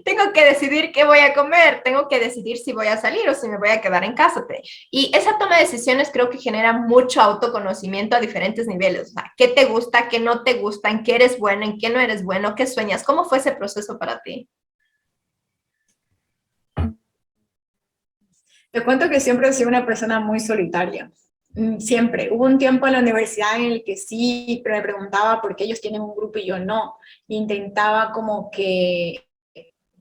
tengo que decidir qué voy a comer, tengo que decidir si voy a salir o si me voy a quedar en casa. Y esa toma de decisiones creo que genera mucho autoconocimiento a diferentes niveles. O sea, qué te gusta, qué no te gusta, en qué eres bueno, en qué no eres bueno, qué sueñas. ¿Cómo fue ese proceso para ti? Te cuento que siempre he sido una persona muy solitaria. Siempre. Hubo un tiempo en la universidad en el que sí, pero me preguntaba por qué ellos tienen un grupo y yo no. Intentaba como que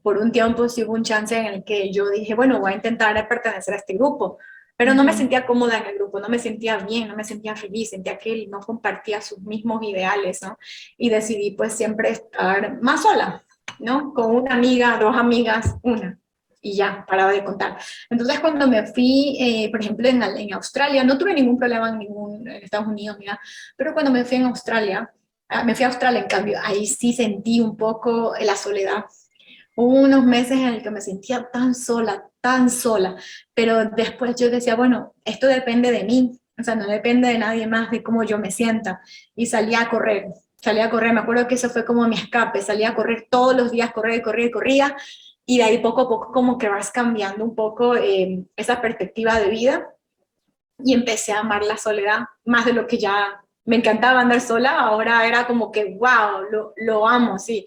por un tiempo sí hubo un chance en el que yo dije, bueno, voy a intentar pertenecer a este grupo, pero no me Ujú. sentía cómoda en el grupo, no me sentía bien, no me sentía feliz, sentía que él no compartía sus mismos ideales, ¿no? Y decidí pues siempre estar más sola, ¿no? Con una amiga, dos amigas, una. Y ya, paraba de contar. Entonces, cuando me fui, por ejemplo, en Australia, no tuve ningún problema en Estados Unidos, mira, pero cuando me fui en Australia, me fui a Australia, en cambio, ahí sí sentí un poco la soledad. Hubo unos meses en el que me sentía tan sola, pero después yo decía, bueno, esto depende de mí, o sea, no depende de nadie más, de cómo yo me sienta. Y salía a correr, me acuerdo que eso fue como mi escape, salía a correr todos los días, corría, y de ahí poco a poco como que vas cambiando un poco esa perspectiva de vida, y empecé a amar la soledad, más de lo que ya me encantaba andar sola, ahora era como que, wow, lo amo, sí.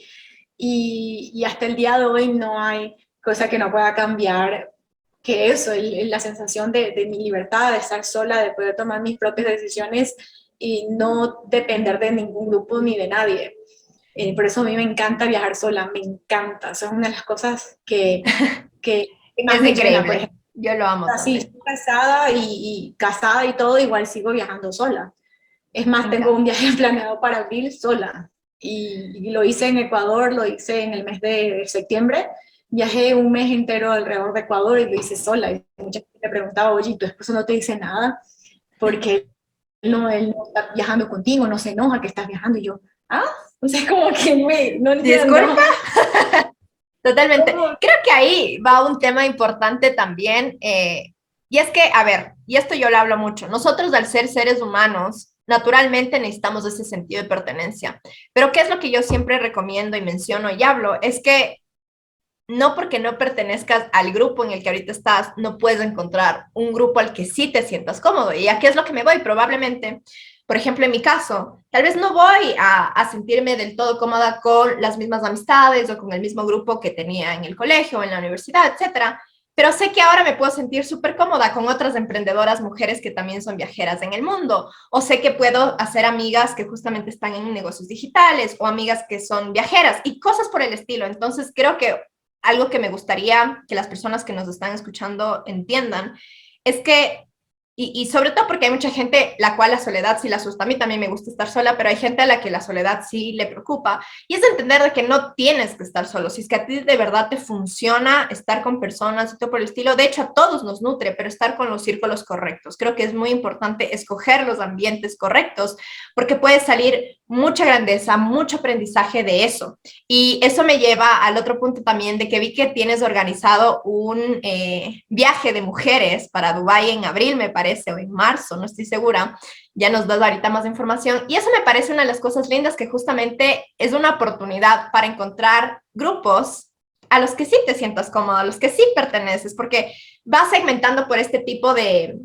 Y hasta el día de hoy no hay cosa que no pueda cambiar que eso, la sensación de mi libertad, de estar sola, de poder tomar mis propias decisiones y no depender de ningún grupo ni de nadie. Por eso a mí me encanta viajar sola, me encanta. Eso es una de las cosas que más Es me llena, por increíble. ejemplo. Yo lo amo Así, también. estoy casada y casada y todo, igual sigo viajando sola. Es Me más, tengo un encanta. viaje planeado para abril sola. Y lo hice en Ecuador, lo hice en el mes de septiembre. Viajé un mes entero alrededor de Ecuador y lo hice sola. Y mucha gente me preguntaba, oye, ¿tu esposo no te dice nada? Porque él no está viajando contigo, no se enoja que estás viajando. Y yo, ah, o sea, como que no Disculpa. entiendo. Totalmente. ¿Cómo? Creo que ahí va un tema importante también, y es que, a ver, y esto yo lo hablo mucho, nosotros al ser seres humanos, naturalmente necesitamos ese sentido de pertenencia, pero ¿qué es lo que yo siempre recomiendo y menciono y hablo? Es que no porque no pertenezcas al grupo en el que ahorita estás, no puedes encontrar un grupo al que sí te sientas cómodo. ¿Y aquí es lo que me voy? Probablemente por ejemplo, en mi caso, tal vez no voy a sentirme del todo cómoda con las mismas amistades o con el mismo grupo que tenía en el colegio, en la universidad, etcétera, pero sé que ahora me puedo sentir súper cómoda con otras emprendedoras mujeres que también son viajeras en el mundo, o sé que puedo hacer amigas que justamente están en negocios digitales o amigas que son viajeras y cosas por el estilo. Entonces, creo que algo que me gustaría que las personas que nos están escuchando entiendan es que y sobre todo porque hay mucha gente la cual la soledad sí la asusta. A mí también me gusta estar sola, pero hay gente a la que la soledad sí le preocupa. Y es entender de que no tienes que estar solo. Si es que a ti de verdad te funciona estar con personas y todo por el estilo, de hecho a todos nos nutre, pero estar con los círculos correctos. Creo que es muy importante escoger los ambientes correctos porque puede salir mucha grandeza, mucho aprendizaje de eso. Y eso me lleva al otro punto también de que vi que tienes organizado un viaje de mujeres para Dubái en abril, me parece, o en marzo, no estoy segura. Ya nos das ahorita más información. Y eso me parece una de las cosas lindas que justamente es una oportunidad para encontrar grupos a los que sí te sientas cómodo, a los que sí perteneces, porque vas segmentando por este tipo de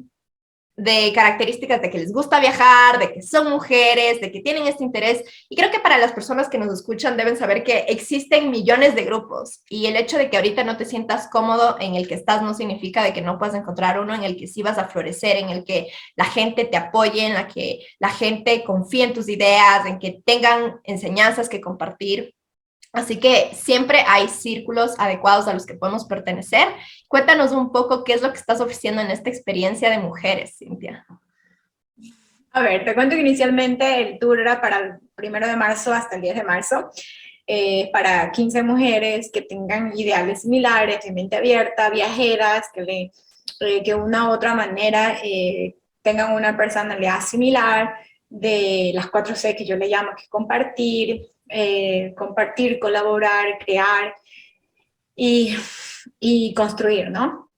características de que les gusta viajar, de que son mujeres, de que tienen este interés. Y creo que para las personas que nos escuchan deben saber que existen millones de grupos y el hecho de que ahorita no te sientas cómodo en el que estás no significa de que no puedas encontrar uno en el que sí vas a florecer, en el que la gente te apoye, en la que la gente confíe en tus ideas, en que tengan enseñanzas que compartir. Así que siempre hay círculos adecuados a los que podemos pertenecer. Cuéntanos un poco qué es lo que estás ofreciendo en esta experiencia de mujeres, Cintia. A ver, te cuento que inicialmente el tour era para el 1 de marzo hasta el 10 de marzo, para 15 mujeres que tengan ideales similares, de mente abierta, viajeras, que una u otra manera tengan una personalidad similar, de las 4C que yo le llamo, que es compartir, colaborar, crear y construir, ¿no?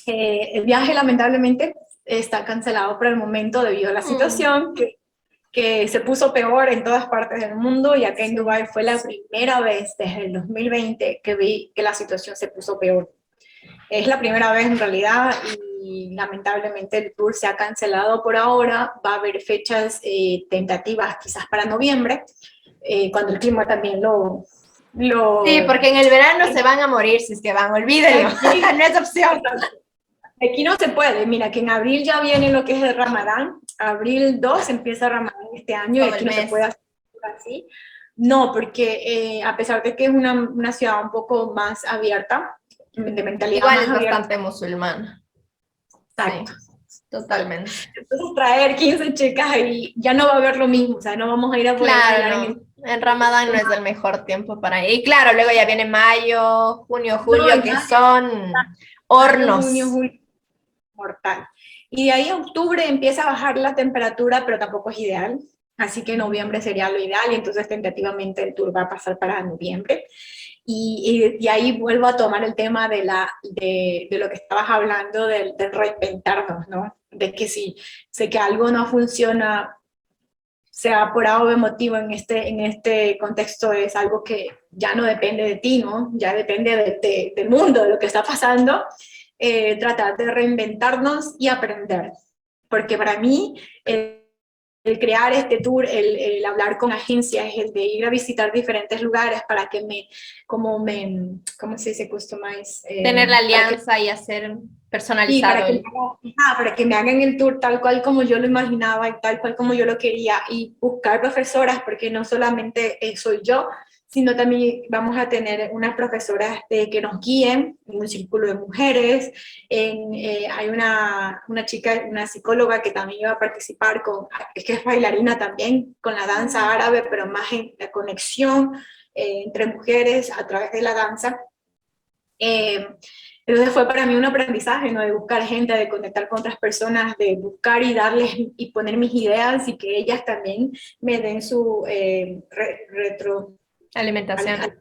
El viaje lamentablemente está cancelado por el momento debido a la situación que se puso peor en todas partes del mundo, y acá en Dubái fue la primera vez desde el 2020 que vi que la situación se puso peor. Es la primera vez en realidad, y lamentablemente el tour se ha cancelado por ahora. Va a haber fechas tentativas quizás para noviembre, cuando el clima también Sí, porque en el verano se van a morir si es que van, olvídenlo, no es opción. Aquí no se puede. Mira, que en abril ya viene lo que es el Ramadán. Abril 2 empieza Ramadán este año, y aquí no se puede hacer así. No, porque a pesar de que es una ciudad un poco más abierta, de mentalidad igual más es abierta. bastante musulmana. Exacto. Sí, totalmente. Entonces traer 15 chicas ahí ya no va a haber lo mismo, o sea, no vamos a ir a poder bailar Claro, no. En Ramadán no es el mejor tiempo para ir. Y claro, luego ya viene mayo, junio, julio, No, que ya, son hornos. junio, julio, mortal. Y de ahí a octubre empieza a bajar la temperatura, pero tampoco es ideal. Así que noviembre sería lo ideal, y entonces tentativamente el tour va a pasar para noviembre. Y ahí vuelvo a tomar el tema de lo que estabas hablando, del reinventarnos, ¿no? De que si sé que algo no funciona, sea por algo emotivo en este contexto, es algo que ya no depende de ti, ¿no? Ya depende del mundo, de lo que está pasando. Tratar de reinventarnos y aprender. Porque para mí, el crear este tour, el hablar con agencias, el de ir a visitar diferentes lugares para que ¿cómo se dice? Customize. Tener la alianza y hacer personalizado. Para que me hagan el tour tal cual como yo lo imaginaba y tal cual como yo lo quería, y buscar profesoras, porque no solamente soy yo, sino también vamos a tener unas profesoras que nos guíen en un círculo de mujeres. Hay una chica, una psicóloga que también iba a participar, que es bailarina también, con la danza árabe, pero más en la conexión entre mujeres a través de la danza. Entonces fue para mí un aprendizaje, ¿no? De buscar gente, de conectar con otras personas, de buscar y darles y poner mis ideas, y que ellas también me den su Alimentación.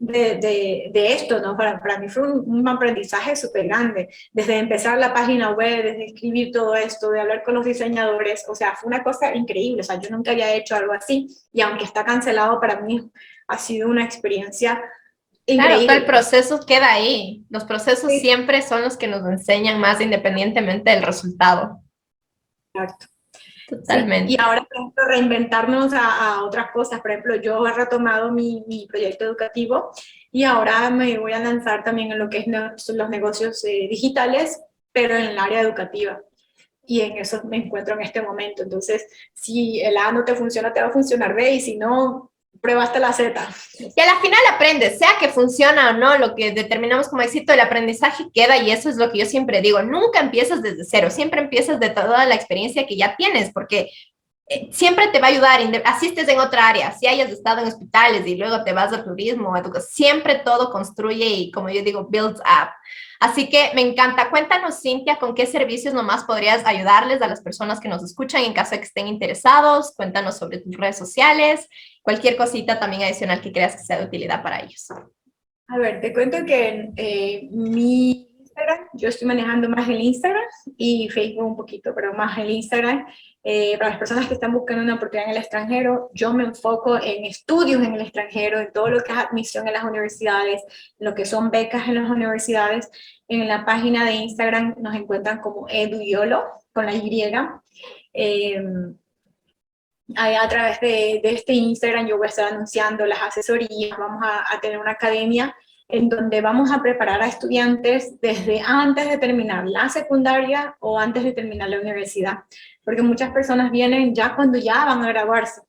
De esto, ¿no? Para mí fue un aprendizaje súper grande, desde empezar la página web, desde escribir todo esto, de hablar con los diseñadores. O sea, fue una cosa increíble. O sea, yo nunca había hecho algo así, y aunque está cancelado, para mí ha sido una experiencia increíble. Claro, todo el proceso queda ahí. Los procesos siempre son los que nos enseñan más, independientemente del resultado. Exacto. Sí, y Totalmente. ahora, por ejemplo, reinventarnos a otras cosas. Por ejemplo, yo he retomado mi proyecto educativo y ahora me voy a lanzar también en lo que es los negocios digitales, pero en el área educativa. Y en eso me encuentro en este momento. Entonces, si el A no te funciona, te va a funcionar B, y si no, prueba hasta la Z. Y a la final aprendes, sea que funciona o no, lo que determinamos como éxito, el aprendizaje queda y eso es lo que yo siempre digo, nunca empiezas desde cero, siempre empiezas de toda la experiencia que ya tienes, porque siempre te va a ayudar, así estés en otra área, si hayas estado en hospitales y luego te vas a turismo, siempre todo construye y como yo digo, builds up. Así que me encanta. Cuéntanos, Cintia, con qué servicios nomás podrías ayudarles a las personas que nos escuchan en caso de que estén interesados. Cuéntanos sobre tus redes sociales, cualquier cosita también adicional que creas que sea de utilidad para ellos. A ver, te cuento que mi Instagram, yo estoy manejando más el Instagram y Facebook un poquito, pero más el Instagram. Para las personas que están buscando una oportunidad en el extranjero, yo me enfoco en estudios en el extranjero, en todo lo que es admisión en las universidades, lo que son becas en las universidades. En la página de Instagram nos encuentran como eduyolo, con la Y. Eh, a través de este Instagram yo voy a estar anunciando las asesorías, vamos a tener una academia en donde vamos a preparar a estudiantes desde antes de terminar la secundaria o antes de terminar la universidad, porque muchas personas vienen ya cuando ya van a graduarse.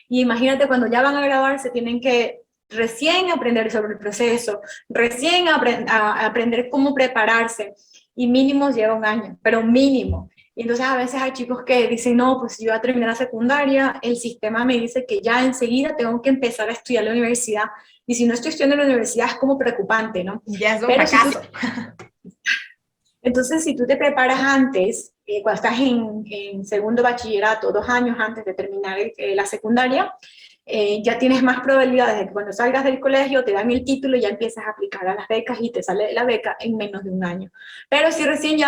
Y imagínate, cuando ya van a graduarse tienen que recién aprender sobre el proceso, recién aprender cómo prepararse, y mínimo lleva un año, pero mínimo. Y entonces a veces hay chicos que dicen, no, pues yo ya terminé la secundaria, el sistema me dice que ya enseguida tengo que empezar a estudiar la universidad, y si no estoy estudiando en la universidad es como preocupante, ¿no? Ya es un Pero fracaso. entonces, si tú te preparas antes, cuando estás en segundo bachillerato, 2 años antes de terminar la secundaria, ya tienes más probabilidades de que cuando salgas del colegio te dan el título y ya empiezas a aplicar a las becas y te sale la beca en menos de un año. Pero si recién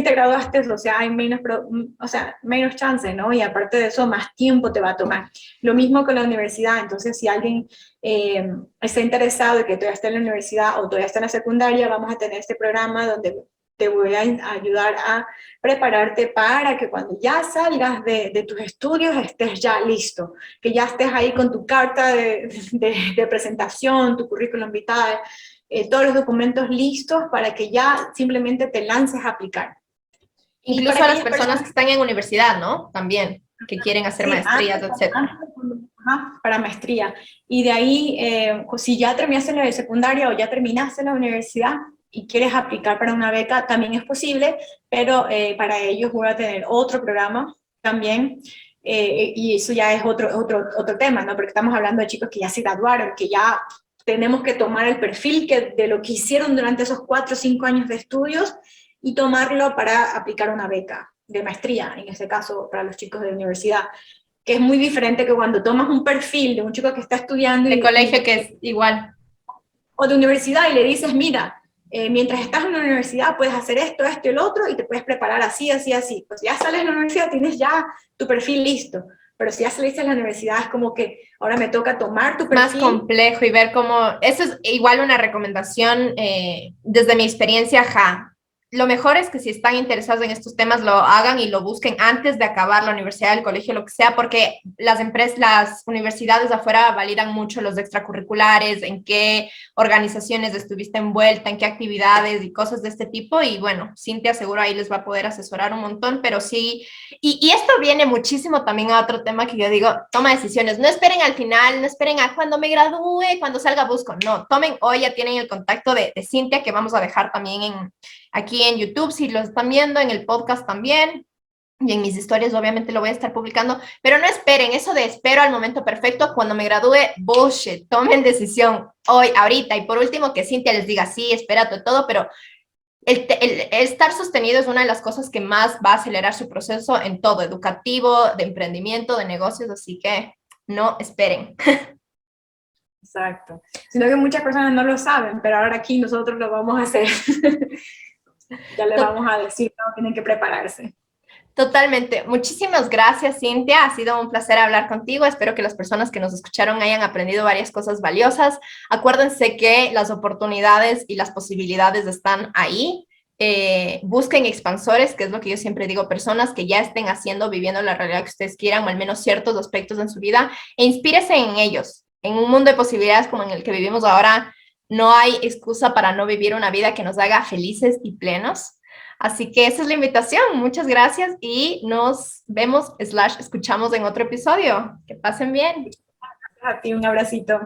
te graduaste, o sea, hay menos chances, ¿no? Y aparte de eso, más tiempo te va a tomar. Lo mismo con la universidad. Entonces, si alguien está interesado en que todavía esté en la universidad o todavía está en la secundaria, vamos a tener este programa donde te voy a ayudar a prepararte para que cuando ya salgas de tus estudios estés ya listo, que ya estés ahí con tu carta de presentación, tu currículum vitae, todos los documentos listos para que ya simplemente te lances a aplicar. Y para Incluso a las aquellas personas personas, que están en universidad, ¿no? También, que quieren hacer sí, maestrías, etcétera. para maestría. Y de ahí, si ya terminaste la secundaria o ya terminaste la universidad y quieres aplicar para una beca, también es posible, pero para ellos voy a tener otro programa también. Y eso ya es otro tema, ¿no? Porque estamos hablando de chicos que ya se graduaron, que ya tenemos que tomar el perfil de lo que hicieron durante esos 4 o 5 años de estudios y tomarlo para aplicar una beca de maestría, en este caso para los chicos de universidad, que es muy diferente que cuando tomas un perfil de un chico que está estudiando De colegio que es igual. o de universidad y le dices, mira, mientras estás en la universidad puedes hacer esto, esto y el otro, y te puedes preparar así, así, así. Pues ya sales de la universidad, tienes ya tu perfil listo. Pero si ya saliste de la universidad, es como que ahora me toca tomar tu Más perfil. complejo y ver cómo, eso es igual una recomendación desde mi experiencia, ja. Lo mejor es que si están interesados en estos temas lo hagan y lo busquen antes de acabar la universidad, el colegio, lo que sea, porque las empresas, las universidades de afuera validan mucho los extracurriculares, en qué organizaciones estuviste envuelta, en qué actividades y cosas de este tipo. Y bueno, Cintia seguro ahí les va a poder asesorar un montón, pero sí, y esto viene muchísimo también a otro tema que yo digo, toma decisiones. No esperen al final, no esperen a cuando me gradúe, cuando salga busco. No, tomen hoy, ya tienen el contacto de Cintia que vamos a dejar también aquí en YouTube, si lo están viendo, en el podcast también. Y en mis historias obviamente lo voy a estar publicando, pero no esperen, eso de espero al momento perfecto, cuando me gradúe, bullshit, tomen decisión hoy, ahorita. Y por último, que Cintia les diga, sí, espérate todo, pero el estar sostenido es una de las cosas que más va a acelerar su proceso en todo, educativo, de emprendimiento, de negocios, así que no esperen. Exacto. Sino que muchas personas no lo saben, pero ahora aquí nosotros lo vamos a hacer. Ya les vamos a decir, no, tienen que prepararse. Totalmente. Muchísimas gracias, Cintia. Ha sido un placer hablar contigo. Espero que las personas que nos escucharon hayan aprendido varias cosas valiosas. Acuérdense que las oportunidades y las posibilidades están ahí. busquen expansores, que es lo que yo siempre digo, personas que ya estén haciendo, viviendo la realidad que ustedes quieran, o al menos ciertos aspectos en su vida, e inspírese en ellos. En un mundo de posibilidades como en el que vivimos ahora, no hay excusa para no vivir una vida que nos haga felices y plenos. Así que esa es la invitación. Muchas gracias y nos vemos, escuchamos en otro episodio. Que pasen bien. A ti un abracito.